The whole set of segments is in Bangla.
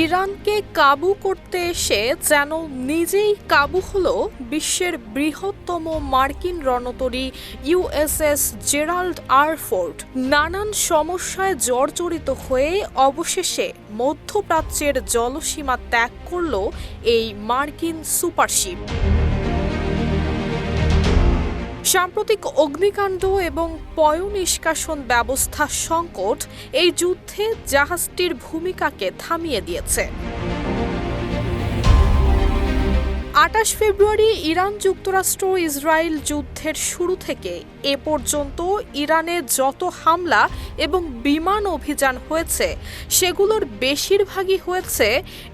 ইরানকে কাবু করতে এসে যেন নিজেই কাবু হলো বিশ্বের বৃহত্তম মার্কিন রণতরী ইউএসএস জেরাল্ড আর ফোর্ড। নানান সমস্যায় জর্জরিত হয়ে অবশেষে মধ্যপ্রাচ্যের জলসীমা ত্যাগ করল এই মার্কিন সুপারশিপ। সাম্প্রতিক অগ্নিকাণ্ড এবং পয়ঃনিষ্কাশন ব্যবস্থা সংকট এই যুদ্ধে জাহাজটির ভূমিকাকে থামিয়ে দিয়েছে। ২৮ ফেব্রুয়ারি ইরান যুক্তরাষ্ট্র ইসরায়েল যুদ্ধের শুরু থেকে এ পর্যন্ত ইরানে যত হামলা এবং বিমান অভিযান হয়েছে সেগুলোর বেশিরভাগই হয়েছে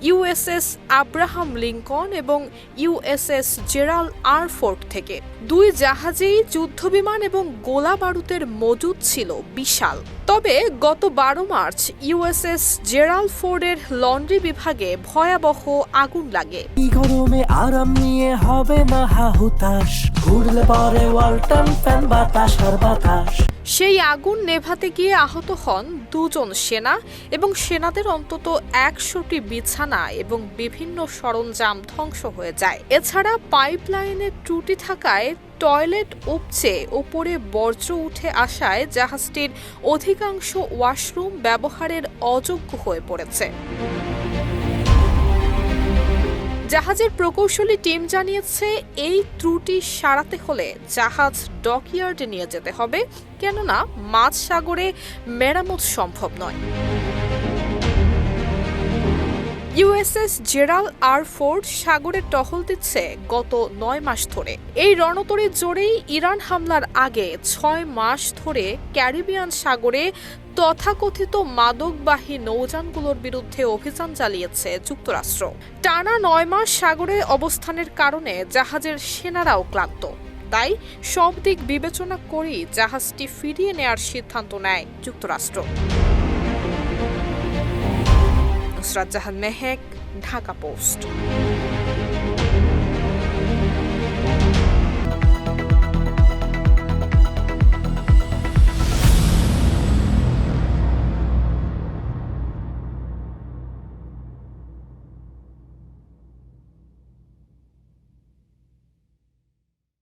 ইউএসএস আব্রাহাম লিঙ্কন এবং ইউএসএস জেরাল্ড আর ফোর্ড থেকে। দুই জাহাজেই যুদ্ধবিমান এবং গোলা বারুদের মজুদ ছিল বিশাল। তবে গত ১২ মার্চ ইউএসএস জেরাল্ড ফোর্ডের লন্ড্রি বিভাগে ভয়াবহ আগুন লাগে। গরমে আরাম নিয়ে হবে না হাহুতাশ, ঘুরলে পরে ওয়ালটন ফ্যান বাতাস আর বাতাস। সেই আগুন নেভাতে গিয়ে আহত হন দুজন সেনা এবং সেনাদের অন্তত ১০০টি বিছানা এবং বিভিন্ন সরঞ্জাম ধ্বংস হয়ে যায়। এছাড়া পাইপলাইনের ত্রুটি থাকায় টয়লেট উপচে ওপরে বর্জ্য উঠে আসায় জাহাজটির অধিকাংশ ওয়াশরুম ব্যবহারের অযোগ্য হয়ে পড়েছে। জাহাজের প্রকৌশলী টিম জানিয়েছে এই ত্রুটি সারাতে হলে জাহাজ ডকইয়ার্ডে নিয়ে যেতে হবে, কেননা মাঝ সাগরে মেরামত সম্ভব নয়। ইউএসএস জেরাল্ড আর ফোর্ড সাগরে টহল দিচ্ছে গত ৯ মাস ধরে। এই রণতরীর জোরেই ইরান হামলার আগে ৬ মাস ধরে ক্যারিবিয়ান সাগরে তথাকথিত মাদকবাহী নৌযানগুলোর বিরুদ্ধে অভিযান চালিয়েছে যুক্তরাষ্ট্র। টানা ৯ মাস সাগরে অবস্থানের কারণে জাহাজের সেনারাও ক্লান্ত। তাই সব দিক বিবেচনা করেই জাহাজটি ফিরিয়ে নেয়ার সিদ্ধান্ত নেয় যুক্তরাষ্ট্র। নুসরাত জাহান মেহেক, ঢাকা পোস্ট।